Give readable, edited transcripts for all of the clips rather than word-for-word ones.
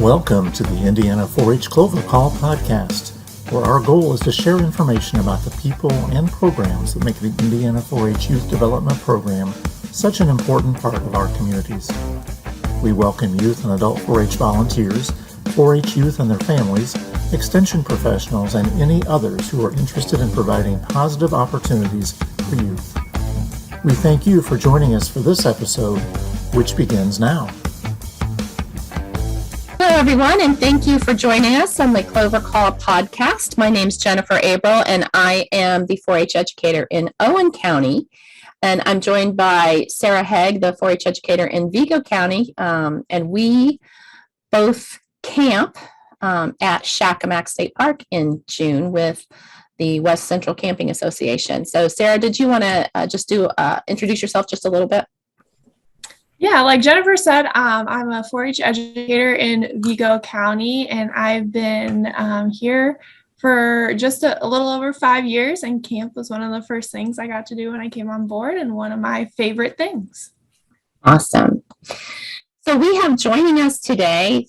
Welcome to the Indiana 4-H Clover Call podcast, where our goal is to share information about the people and programs that make the Indiana 4-H Youth Development Program such an important part of our communities. We welcome youth and adult 4-H volunteers, 4-H youth and their families, extension professionals, and any others who are interested in providing positive opportunities for youth. We thank you for joining us for this episode, which begins now. Hello, everyone, and thank you for joining us on the Clover Call podcast. My name is Jennifer Abrell, and I am the 4-H educator in Owen County. And I'm joined by Sara Haag, the 4-H educator in Vigo County. And we both camp at Shakamak State Park in June with the West Central Camping Association. So, Sara, did you want to introduce yourself just a little bit? Yeah, like Jennifer said, I'm a 4-H educator in Vigo County, and I've been here for just a little over 5 years, and camp was one of the first things I got to do when I came on board, and one of my favorite things. Awesome. So we have joining us today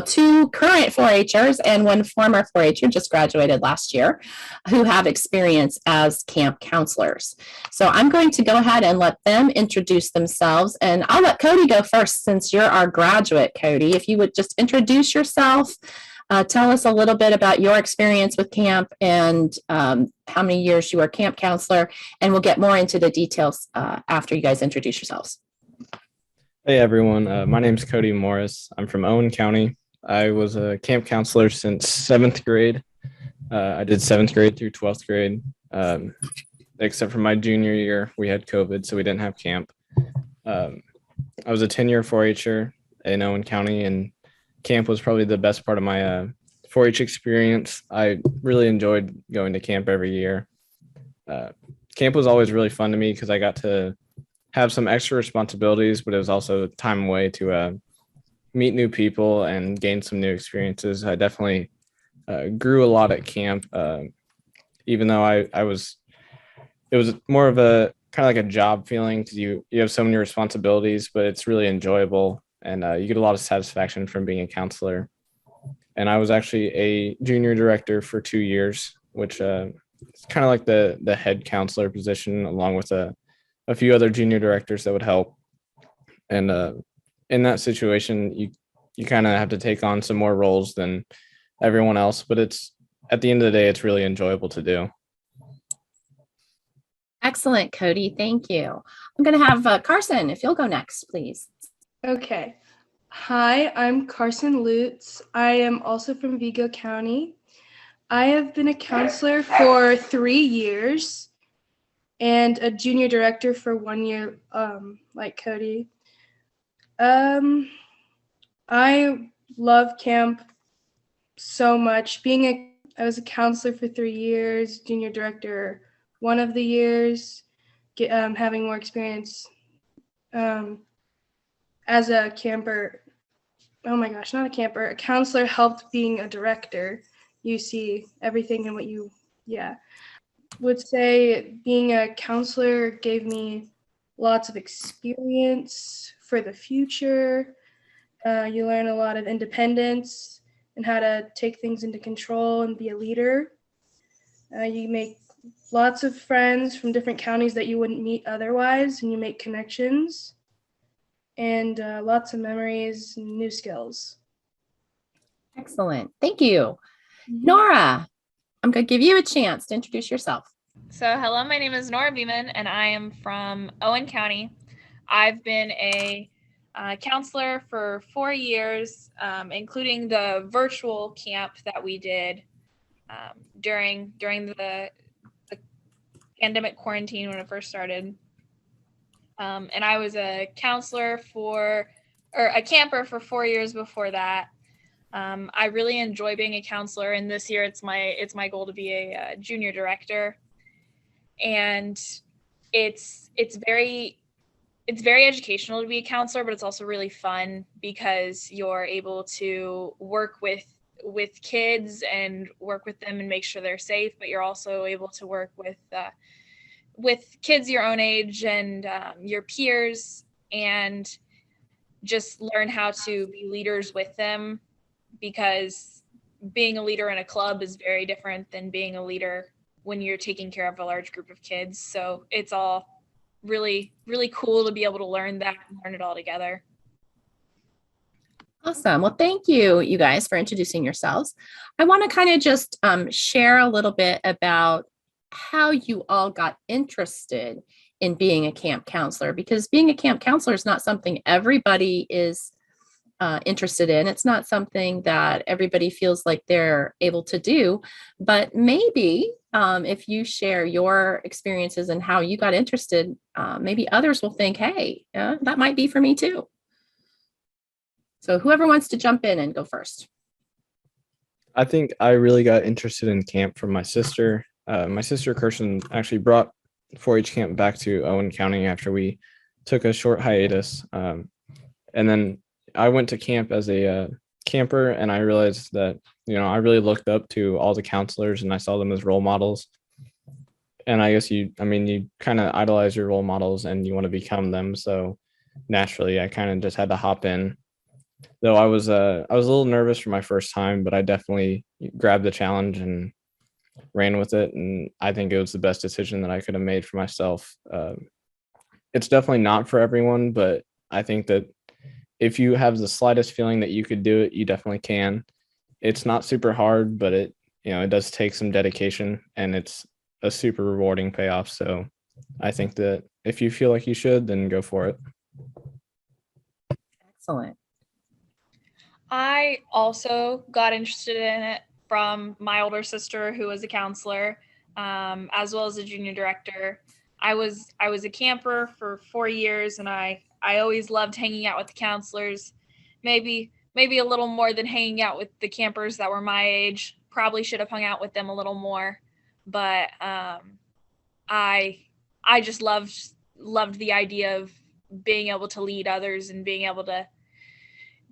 two current 4-Hers and one former 4-Her just graduated last year who have experience as camp counselors. So I'm going to go ahead and let them introduce themselves, and I'll let Cody go first since you're our graduate, Cody. If you would just introduce yourself, tell us a little bit about your experience with camp and how many years you were a camp counselor, and we'll get more into the details after you guys introduce yourselves. Hey everyone, my name is Cody Morris. I'm from Owen County. I was a camp counselor since 7th grade. I did 7th grade through 12th grade, except for my junior year. We had COVID, so we didn't have camp. I was a 10-year 4-Her in Owen County, and camp was probably the best part of my 4-H experience. I really enjoyed going to camp every year. Camp was always really fun to me because I got to have some extra responsibilities, but it was also a time away to meet new people and gain some new experiences. I definitely grew a lot at camp, even though it was more of a kind of like a job feeling because you have so many responsibilities, but it's really enjoyable and you get a lot of satisfaction from being a counselor. And I was actually a junior director for 2 years, which is kind of like the head counselor position, along with a few other junior directors that would help. And in that situation, you kind of have to take on some more roles than everyone else, but it's at the end of the day, it's really enjoyable to do. Excellent, Cody. Thank you. I'm going to have Carson, if you'll go next, please. Okay. Hi, I'm Carson Lutz. I am also from Vigo County. I have been a counselor for 3 years and a junior director for 1 year, like Cody. I love camp so much. I was a counselor for 3 years, junior director 1 of the years, having more experience as a camper. Oh my gosh, not a camper. A counselor helped being a director. You see everything and would say being a counselor gave me lots of experience for the future. You learn a lot of independence and how to take things into control and be a leader. You make lots of friends from different counties that you wouldn't meet otherwise, and you make connections and lots of memories and new skills. Excellent. Thank you. Norah, I'm going to give you a chance to introduce yourself. So hello, my name is Norah Beeman, and I am from Owen County. I've been a counselor for 4 years, including the virtual camp that we did during the pandemic quarantine when it first started. And I was a camper for 4 years before that. I really enjoy being a counselor, and this year it's my goal to be a junior director. And it's very educational to be a counselor, but it's also really fun because you're able to work with kids and work with them and make sure they're safe, but you're also able to work with kids your own age and your peers, and just learn how to be leaders with them, because being a leader in a club is very different than being a leader when you're taking care of a large group of kids. So it's all really, really cool to be able to learn that and learn it all together. Awesome. Well, thank you, you guys, for introducing yourselves. I want to kind of just share a little bit about how you all got interested in being a camp counselor, because being a camp counselor is not something everybody is interested in. It's not something that everybody feels like they're able to do, but maybe if you share your experiences and how you got interested, maybe others will think, hey, that might be for me too. So whoever wants to jump in and go first. I think I really got interested in camp from my sister. My sister Carson actually brought 4-H camp back to Owen County after we took a short hiatus. And then I went to camp as a camper, and I realized that, I really looked up to all the counselors and I saw them as role models. And I guess you kind of idolize your role models and you want to become them. So naturally, I kind of just had to hop in. Though I was a little nervous for my first time, but I definitely grabbed the challenge and ran with it. And I think it was the best decision that I could have made for myself. It's definitely not for everyone, but I think that if you have the slightest feeling that you could do it, you definitely can. It's not super hard, but it does take some dedication, and it's a super rewarding payoff. So I think that if you feel like you should, then go for it. Excellent. I also got interested in it from my older sister, who was a counselor, as well as a junior director. I was a camper for 4 years, and I always loved hanging out with the counselors. Maybe a little more than hanging out with the campers that were my age. Probably should have hung out with them a little more, but I just loved the idea of being able to lead others and being able to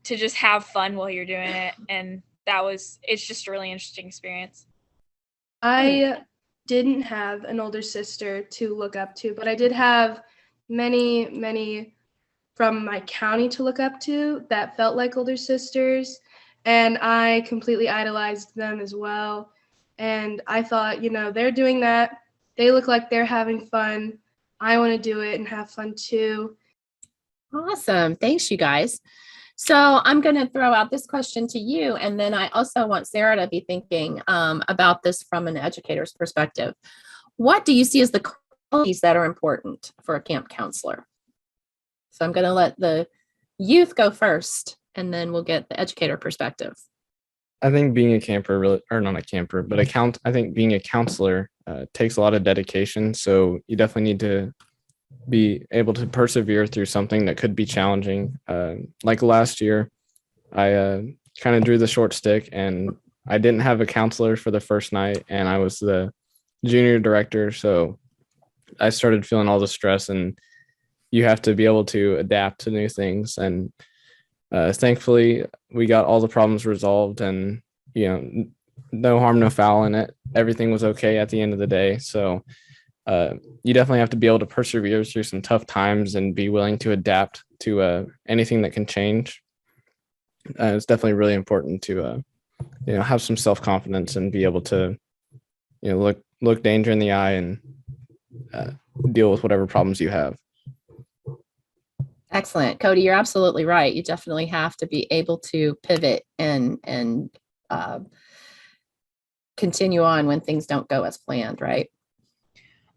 just have fun while you're doing it. And it's just a really interesting experience. I didn't have an older sister to look up to, but I did have many from my county to look up to that felt like older sisters. And I completely idolized them as well. And I thought, they're doing that. They look like they're having fun. I want to do it and have fun too. Awesome. Thanks, you guys. So I'm going to throw out this question to you, and then I also want Sara to be thinking about this from an educator's perspective. What do you see as the qualities that are important for a camp counselor? So I'm going to let the youth go first, and then we'll get the educator perspective. I think being a camper, or not a camper, but I think being a counselor takes a lot of dedication. So you definitely need to be able to persevere through something that could be challenging. Like last year, I kind of drew the short stick, and I didn't have a counselor for the first night, and I was the junior director. So I started feeling all the stress, and you have to be able to adapt to new things. And thankfully, we got all the problems resolved, and no harm, no foul in it. Everything was okay at the end of the day. So you definitely have to be able to persevere through some tough times and be willing to adapt to anything that can change. It's definitely really important to have some self-confidence and be able to look danger in the eye and deal with whatever problems you have. Excellent. Cody, you're absolutely right. You definitely have to be able to pivot and continue on when things don't go as planned, right?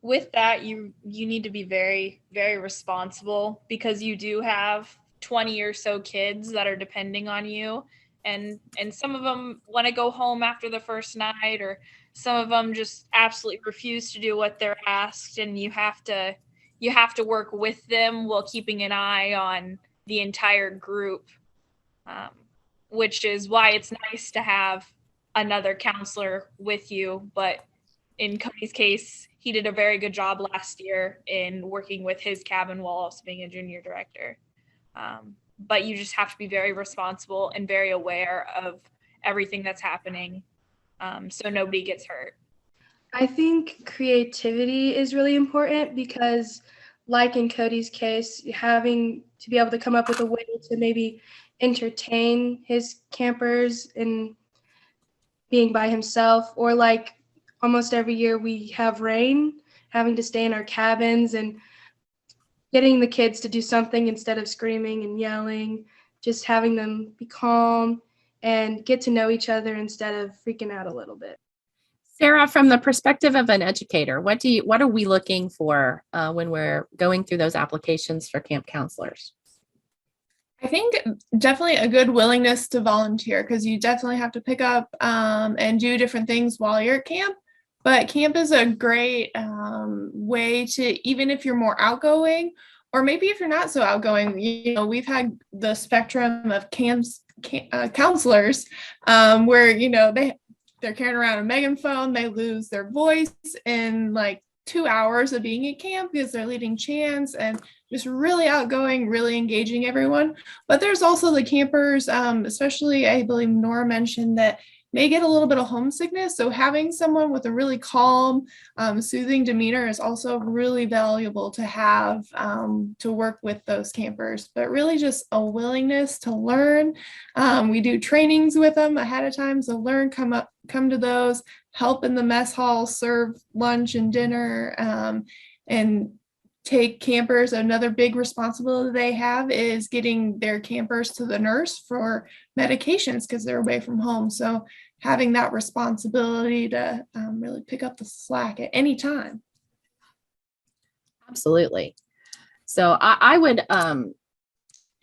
With that, you need to be very, very responsible, because you do have 20 or so kids that are depending on you, and some of them want to go home after the first night, or some of them just absolutely refuse to do what they're asked, and you have to work with them while keeping an eye on the entire group, which is why it's nice to have another counselor with you. But in Cody's case, he did a very good job last year in working with his cabin while also being a junior director. But you just have to be very responsible and very aware of everything that's happening, so nobody gets hurt. I think creativity is really important, because like in Cody's case, having to be able to come up with a way to maybe entertain his campers and being by himself. Or like almost every year we have rain, having to stay in our cabins and getting the kids to do something instead of screaming and yelling, just having them be calm and get to know each other instead of freaking out a little bit. Sarah, from the perspective of an educator, what are we looking for when we're going through those applications for camp counselors? I think definitely a good willingness to volunteer, because you definitely have to pick up and do different things while you're at camp. But camp is a great way to, even if you're more outgoing, or maybe if you're not so outgoing, we've had the spectrum of counselors where, they're carrying around a megaphone, they lose their voice in like 2 hours of being at camp because they're leading chants and just really outgoing, really engaging everyone. But there's also the campers, especially I believe Norah mentioned that may get a little bit of homesickness. So having someone with a really calm, soothing demeanor is also really valuable to have to work with those campers. But really just a willingness to learn. We do trainings with them ahead of time. So come to those, help in the mess hall, serve lunch and dinner, and take campers. Another big responsibility they have is getting their campers to the nurse for medications because they're away from home. So having that responsibility to really pick up the slack at any time. Absolutely. So I would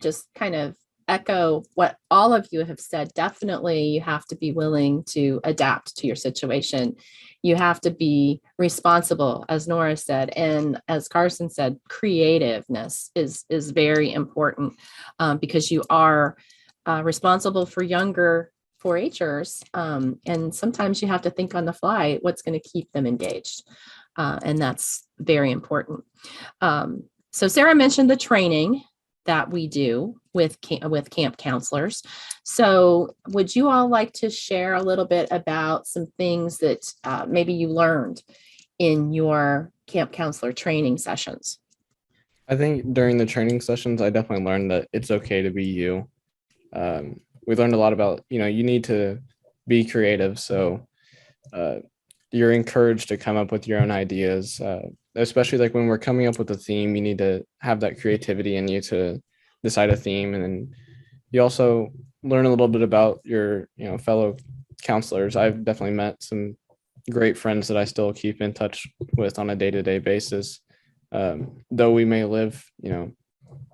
just kind of echo what all of you have said. Definitely, you have to be willing to adapt to your situation. You have to be responsible, as Norah said, and as Carson said, creativeness is very important because you are responsible for younger 4-Hers, and sometimes you have to think on the fly what's going to keep them engaged, and that's very important. So Sarah mentioned the training that we do with camp counselors. So would you all like to share a little bit about some things that maybe you learned in your camp counselor training sessions? I think during the training sessions, I definitely learned that it's okay to be you. We learned a lot about, you need to be creative. So you're encouraged to come up with your own ideas, especially like when we're coming up with a theme, you need to have that creativity in you to decide a theme. And then you also learn a little bit about your, fellow counselors. I've definitely met some great friends that I still keep in touch with on a day-to-day basis. Though we may live,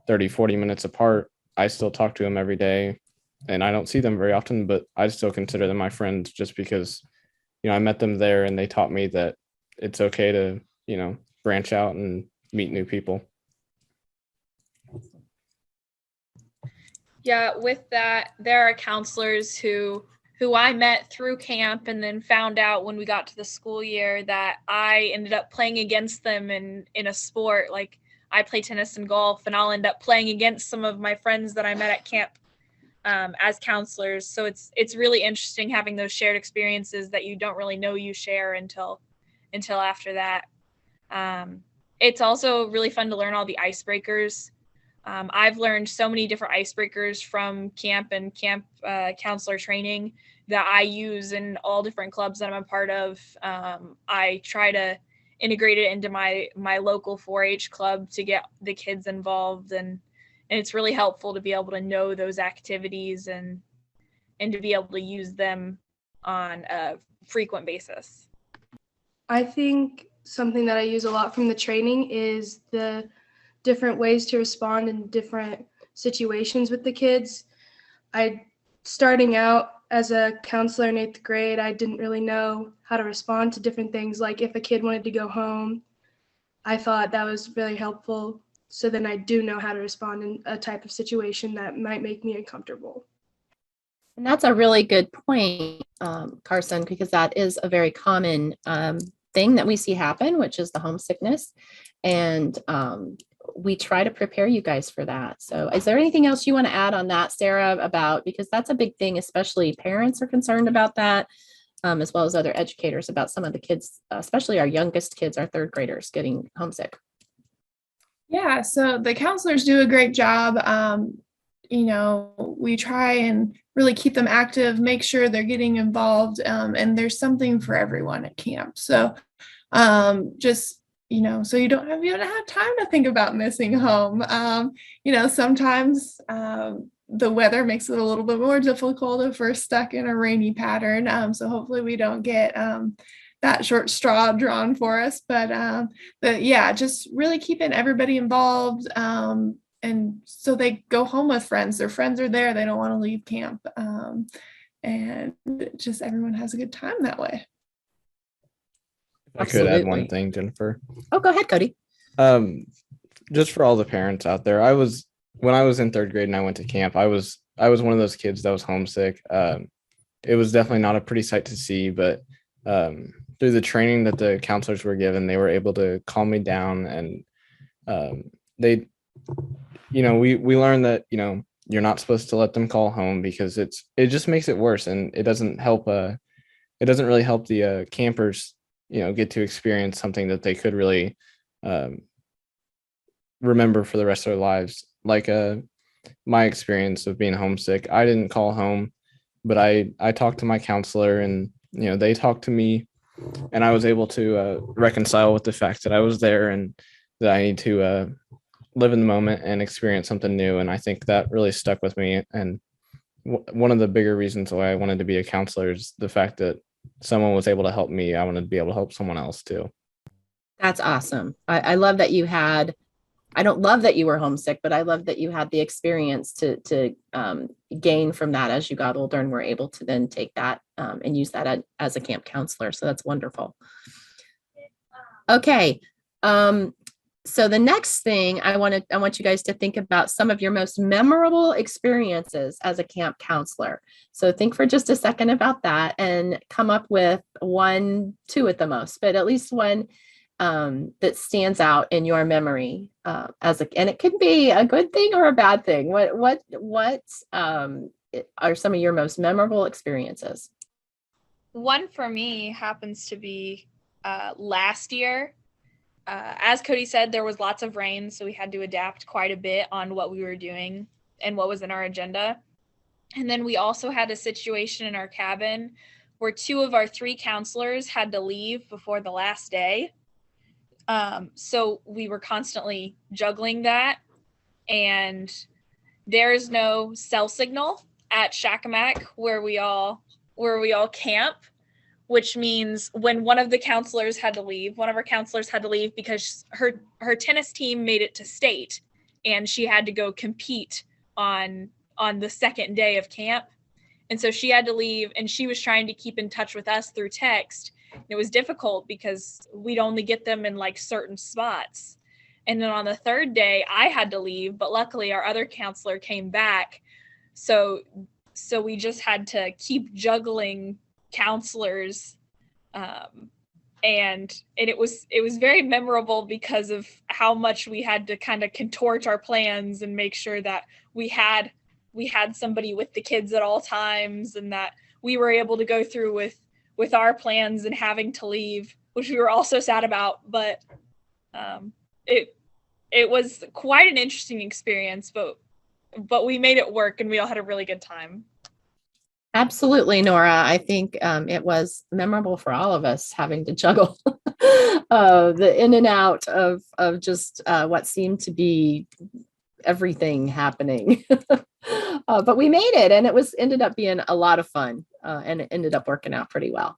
30, 40 minutes apart, I still talk to them every day and I don't see them very often, but I still consider them my friends just because, I met them there and they taught me that it's okay to, branch out and meet new people. Yeah, with that, there are counselors who I met through camp and then found out when we got to the school year that I ended up playing against them in a sport. Like I play tennis and golf, and I'll end up playing against some of my friends that I met at camp as counselors. So it's really interesting having those shared experiences that you don't really know you share until after that. It's also really fun to learn all the icebreakers. I've learned so many different icebreakers from camp and camp counselor training that I use in all different clubs that I'm a part of. I try to integrate it into my local 4-H club to get the kids involved, and it's really helpful to be able to know those activities and to be able to use them on a frequent basis. I think something that I use a lot from the training is the different ways to respond in different situations with the kids. Starting out as a counselor in 8th grade, I didn't really know how to respond to different things. Like if a kid wanted to go home, I thought that was really helpful. So then I do know how to respond in a type of situation that might make me uncomfortable. And that's a really good point, Carson, because that is a very common thing that we see happen, which is the homesickness. And we try to prepare you guys for that. So is there anything else you want to add on that, Sarah, because that's a big thing, especially parents are concerned about that, as well as other educators, about some of the kids, especially our youngest kids, our 3rd graders, getting homesick. Yeah, so the counselors do a great job. We try and really keep them active, make sure they're getting involved, and there's something for everyone at camp. So just so you don't have time to think about missing home. Sometimes the weather makes it a little bit more difficult if we're stuck in a rainy pattern. So hopefully we don't get that short straw drawn for us. But yeah, just really keeping everybody involved. And so they go home with friends. Their friends are there. They don't want to leave camp. And just everyone has a good time that way. I could add one Absolutely. thing, Jennifer. Oh, go ahead, Cody. Just for all the parents out there, when I was in third grade and I went to camp, I was one of those kids that was homesick. It was definitely not a pretty sight to see, but through the training that the counselors were given, they were able to calm me down, and we learned that you're not supposed to let them call home because it just makes it worse, and it doesn't really help the campers get to experience something that they could really remember for the rest of their lives. Like my experience of being homesick, I didn't call home, but I talked to my counselor, and they talked to me, and I was able to reconcile with the fact that I was there and that I need to live in the moment and experience something new. And I think that really stuck with me. And one of the bigger reasons why I wanted to be a counselor is the fact that someone was able to help me. I wanted to be able to help someone else too. That's awesome. I love that you had, I don't love that you were homesick, but I love that you had the experience to gain from that as you got older and were able to then take that and use that as a camp counselor. So that's wonderful. Okay. So the next thing I want you guys to think about some of your most memorable experiences as a camp counselor. So think for just a second about that and come up with 1, 2 at the most, but at least one that stands out in your memory and it could be a good thing or a bad thing. What are some of your most memorable experiences? One for me happens to be last year. As Cody said, there was lots of rain, so we had to adapt quite a bit on what we were doing and what was in our agenda. And then we also had a situation in our cabin where 2 of our 3 counselors had to leave before the last day. So we were constantly juggling that, and there's no cell signal at Shakamak where we all camp, which means when one of our counselors had to leave because her tennis team made it to state and she had to go compete on the second day of camp. And so she had to leave, and she was trying to keep in touch with us through text. It was difficult because we'd only get them in like certain spots. And then on the 3rd day, I had to leave, but luckily our other counselor came back. So we just had to keep juggling counselors. And it was very memorable because of how much we had to kind of contort our plans and make sure that we had somebody with the kids at all times, and that we were able to go through with our plans and having to leave, which we were also sad about, but it was quite an interesting experience, but we made it work and we all had a really good time. Absolutely, Norah. I think it was memorable for all of us having to juggle the in and out of just what seemed to be everything happening. But we made it, and it ended up being a lot of fun, and it ended up working out pretty well.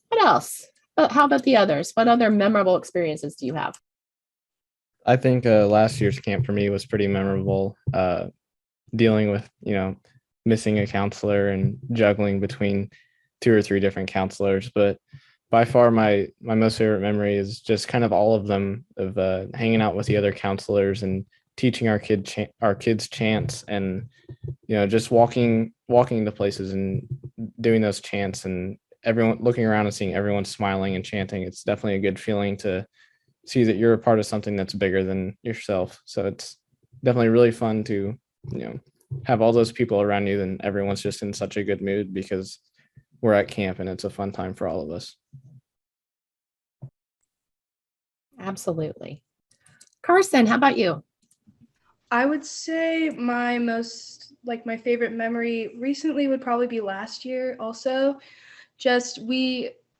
What else? How about the others? What other memorable experiences do you have? I think last year's camp for me was pretty memorable, dealing with, missing a counselor and juggling between 2 or 3 different counselors. But by far my most favorite memory is just kind of all of them, of hanging out with the other counselors and teaching our kids chants, and just walking to places and doing those chants, and everyone looking around and seeing everyone smiling and chanting. It's definitely a good feeling to see that you're a part of something that's bigger than yourself. So it's definitely really fun to have all those people around you, and everyone's just in such a good mood because we're at camp and it's a fun time for all of us. Absolutely. Carson, how about you? I would say my favorite memory recently would probably be last year also.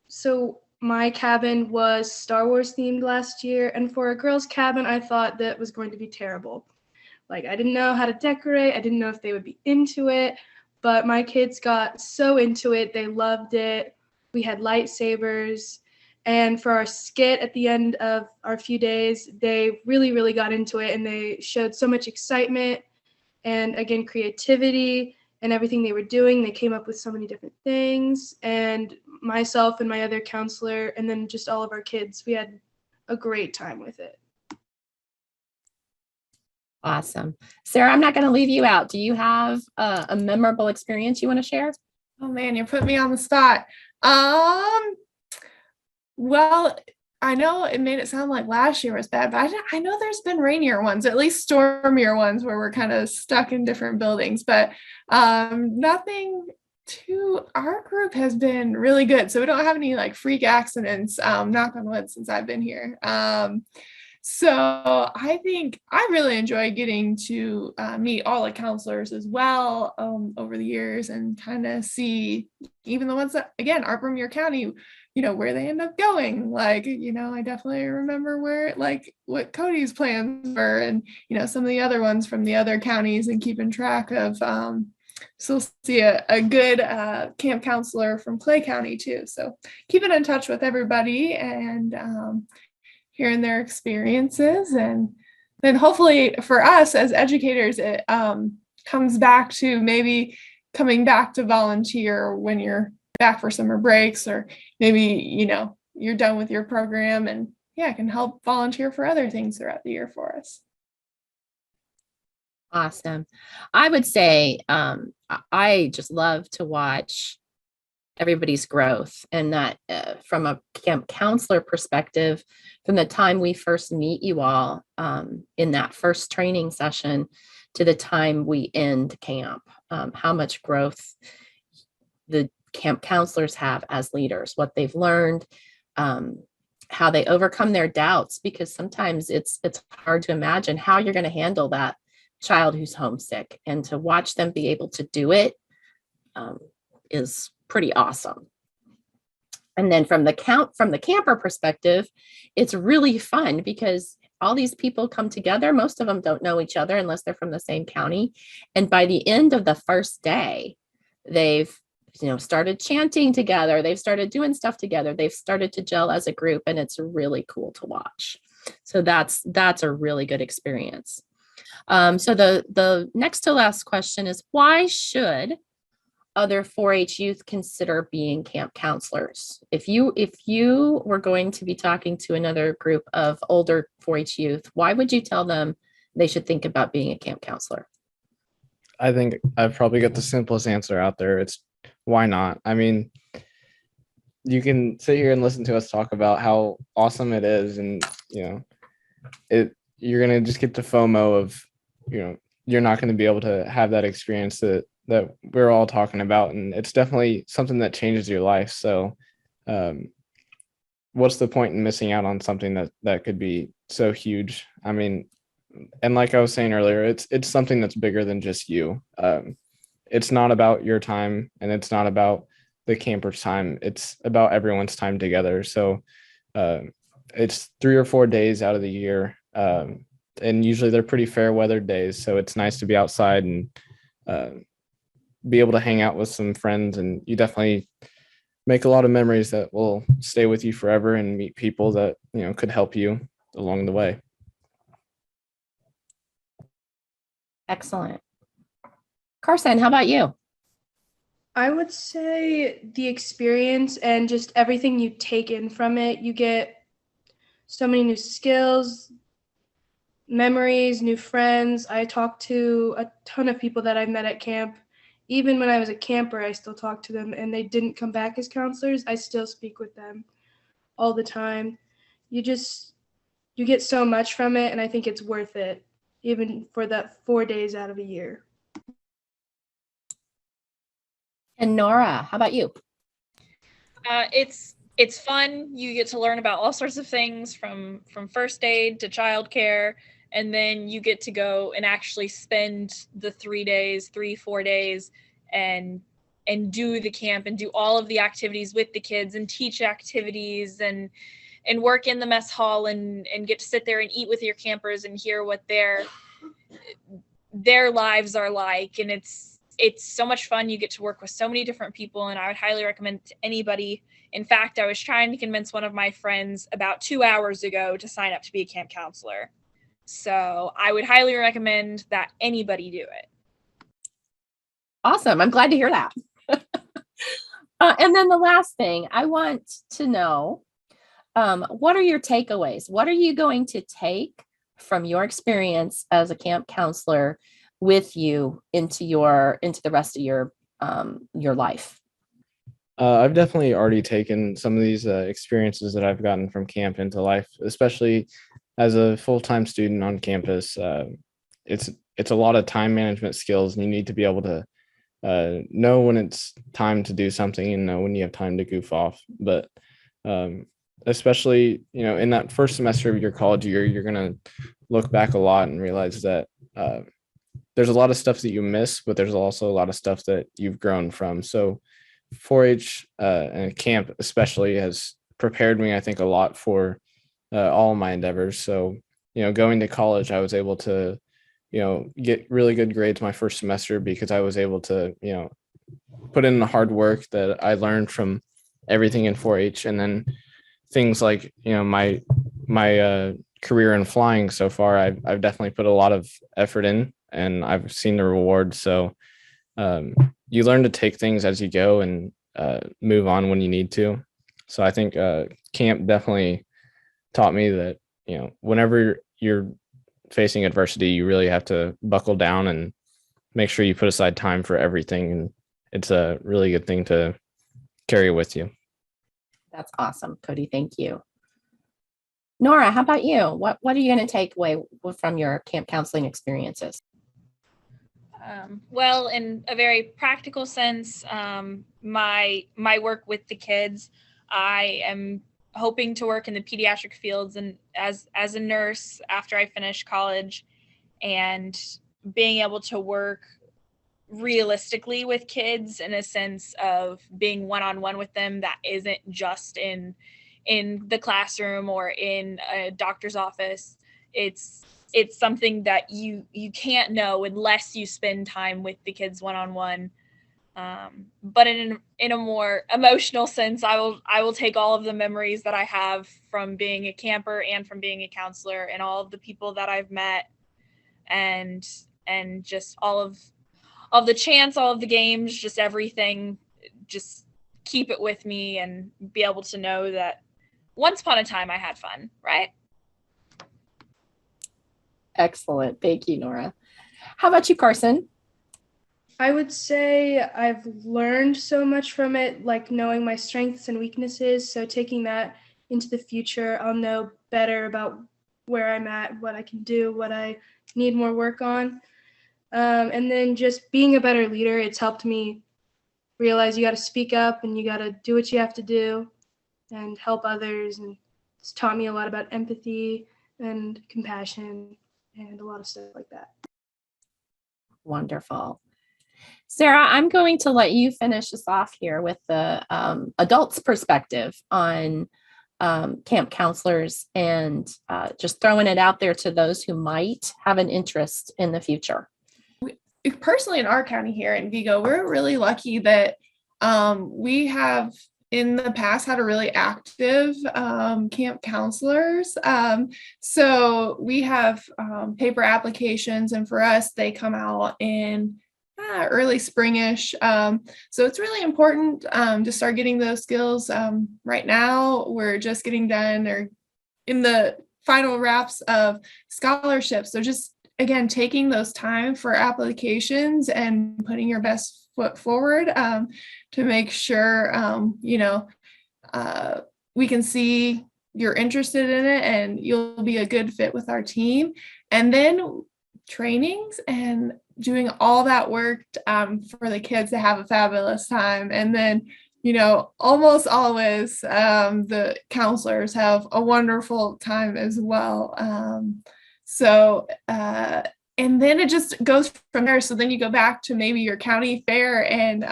So my cabin was Star Wars themed last year, and for a girls' cabin, I thought that was going to be terrible. Like, I didn't know how to decorate. I didn't know if they would be into it, but my kids got so into it. They loved it. We had lightsabers. And for our skit at the end of our few days, they really, really got into it, and they showed so much excitement and, again, creativity and everything they were doing. They came up with so many different things. And myself and my other counselor, and then just all of our kids, we had a great time with it. Awesome. Sarah, I'm not going to leave you out. Do you have a memorable experience you want to share? Oh man, you put me on the spot. Well, I know it made it sound like last year was bad, but I know there's been rainier ones, at least stormier ones where we're kind of stuck in different buildings, but nothing our group has been really good. So we don't have any like freak accidents, knock on wood, since I've been here. So I think I really enjoy getting to meet all the counselors as well over the years, and kind of see even the ones that, again, aren't from your county, where they end up going. Like, I definitely remember what Cody's plans were, and, some of the other ones from the other counties, and keeping track of, so see a good camp counselor from Clay County too. So keeping in touch with everybody, and hearing their experiences, and then hopefully for us as educators, it comes back to maybe coming back to volunteer when you're back for summer breaks, or maybe, you're done with your program, and can help volunteer for other things throughout the year for us. Awesome. I would say I just love to watch everybody's growth, and that from a camp counselor perspective, from the time we first meet you all in that first training session to the time we end camp, how much growth the camp counselors have as leaders, what they've learned, how they overcome their doubts, because sometimes it's hard to imagine how you're going to handle that child who's homesick, and to watch them be able to do it is pretty awesome. And then from the camper perspective, it's really fun, because all these people come together. Most of them don't know each other unless they're from the same county. And by the end of the first day, they've started chanting together. They've started doing stuff together. They've started to gel as a group, and it's really cool to watch. So that's a really good experience. So the next to last question is, why should other 4-H youth consider being camp counselors? If you were going to be talking to another group of older 4-H youth, why would you tell them they should think about being a camp counselor? I think I've probably got the simplest answer out there. It's why not? I mean, you can sit here and listen to us talk about how awesome it is, and you're gonna just get the FOMO of you're not going to be able to have that experience that we're all talking about, and it's definitely something that changes your life. So what's the point in missing out on something that could be so huge? I mean, and like I was saying earlier, it's something that's bigger than just you. It's not about your time, and it's not about the camper's time. It's about everyone's time together. So it's 3 or 4 days out of the year, and usually they're pretty fair weather days. So it's nice to be outside and be able to hang out with some friends, and you definitely make a lot of memories that will stay with you forever, and meet people that could help you along the way. Excellent. Carson, how about you? I would say the experience and just everything you take in from it. You get so many new skills, memories, new friends. I talked to a ton of people that I met at camp. Even when I was a camper, I still talk to them, and they didn't come back as counselors. I still speak with them all the time. You get so much from it, and I think it's worth it, even for that 4 days out of a year. And Norah, how about you? It's it's fun. You get to learn about all sorts of things from first aid to childcare, and then you get to go and actually spend the 4 days, and do the camp and do all of the activities with the kids and teach activities and work in the mess hall and get to sit there and eat with your campers and hear what their lives are like. And it's so much fun. You get to work with so many different people, and I would highly recommend it to anybody. In fact, I was trying to convince one of my friends about 2 hours ago to sign up to be a camp counselor. So I would highly recommend that anybody do it. Awesome. I'm glad to hear that. And then the last thing I want to know, what are your takeaways? What are you going to take from your experience as a camp counselor with you into the rest of your life? I've definitely already taken some of these experiences that I've gotten from camp into life, especially as a full-time student on campus. It's a lot of time management skills, and you need to be able to know when it's time to do something and know when you have time to goof off. But especially, in that first semester of your college year, you're going to look back a lot and realize that there's a lot of stuff that you miss, but there's also a lot of stuff that you've grown from. So 4-H and camp especially has prepared me, I think, a lot for all my endeavors. So, going to college, I was able to, get really good grades my first semester because I was able to, put in the hard work that I learned from everything in 4-H. And then things like, my career in flying so far, I've definitely put a lot of effort in, and I've seen the reward. So you learn to take things as you go and move on when you need to. So I think camp definitely taught me that, whenever you're facing adversity, you really have to buckle down and make sure you put aside time for everything. And it's a really good thing to carry with you. That's awesome, Cody. Thank you. Norah, how about you? What are you going to take away from your camp counseling experiences? Well, in a very practical sense, my work with the kids, I am hoping to work in the pediatric fields and as a nurse after I finish college, and being able to work realistically with kids in a sense of being one-on-one with them that isn't just in the classroom or in a doctor's office. It's something that you can't know unless you spend time with the kids one-on-one. But in a more emotional sense, I will take all of the memories that I have from being a camper and from being a counselor, and all of the people that I've met, and just all of the chants, all of the games, just everything, just keep it with me and be able to know that once upon a time I had fun, right? Excellent. Thank you, Norah. How about you, Carson? I would say I've learned so much from it, like knowing my strengths and weaknesses. So taking that into the future, I'll know better about where I'm at, what I can do, what I need more work on. And then just being a better leader, it's helped me realize you got to speak up and you got to do what you have to do and help others. And it's taught me a lot about empathy and compassion and a lot of stuff like that. Wonderful. Sara, I'm going to let you finish us off here with the adults' perspective on camp counselors, and just throwing it out there to those who might have an interest in the future. Personally, in our county here in Vigo, we're really lucky that we have in the past had a really active camp counselors. So we have paper applications, and for us, they come out in early springish. So it's really important to start getting those skills. Right now, we're just getting done or in the final wraps of scholarships. So just, again, taking those time for applications and putting your best foot forward to make sure, we can see you're interested in it and you'll be a good fit with our team. And then trainings and doing all that work for the kids to have a fabulous time. And then almost always the counselors have a wonderful time as well. And then it just goes from there. So then you go back to maybe your county fair. And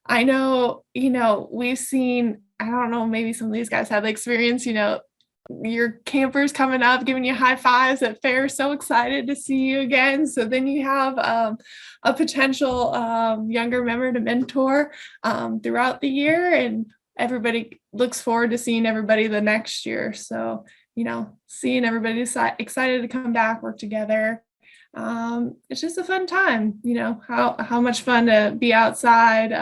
I know, we've seen, I don't know, maybe some of these guys have the experience, your campers coming up, giving you high fives at fair, so excited to see you again. So then you have a potential younger member to mentor throughout the year, and everybody looks forward to seeing everybody the next year. So, seeing everybody excited to come back, work together. It's just a fun time, how much fun to be outside,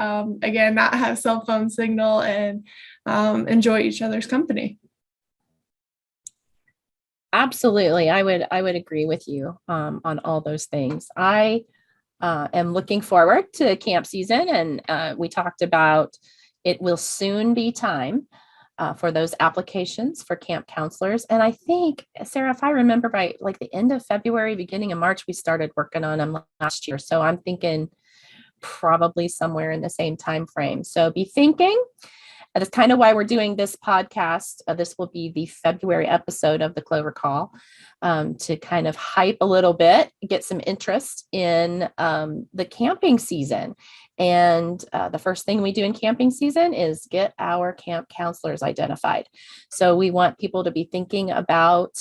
again, not have cell phone signal, and enjoy each other's company. Absolutely. I would agree with you on all those things. I am looking forward to camp season, and we talked about it will soon be time for those applications for camp counselors. And I think, Sarah, if I remember by like the end of February, beginning of March, we started working on them last year. So I'm thinking probably somewhere in the same time frame. So be thinking. That's kind of why we're doing this podcast. This will be the February episode of the Clover Call, to kind of hype a little bit, get some interest in the camping season. And the first thing we do in camping season is get our camp counselors identified. So we want people to be thinking about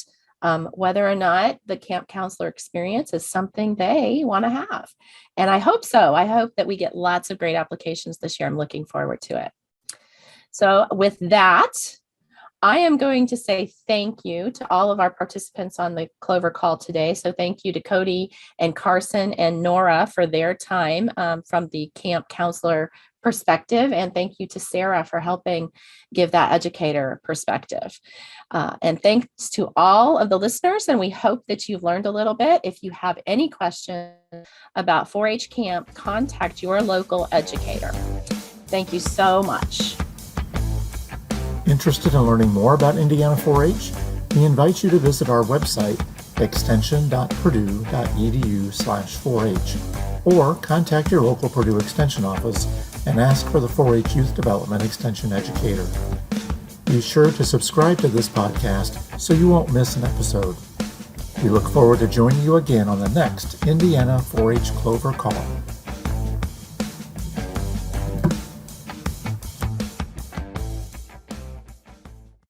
whether or not the camp counselor experience is something they want to have. And I hope so. I hope that we get lots of great applications this year. I'm looking forward to it. So with that, I am going to say thank you to all of our participants on the Clover Call today. So thank you to Cody and Carson and Norah for their time from the camp counselor perspective. And thank you to Sara for helping give that educator perspective. And thanks to all of the listeners. And we hope that you've learned a little bit. If you have any questions about 4-H camp, contact your local educator. Thank you so much. Interested in learning more about Indiana 4-H? We invite you to visit our website, extension.purdue.edu/4H, or contact your local Purdue Extension office and ask for the 4-H Youth Development Extension Educator. Be sure to subscribe to this podcast so you won't miss an episode. We look forward to joining you again on the next Indiana 4-H Clover Call.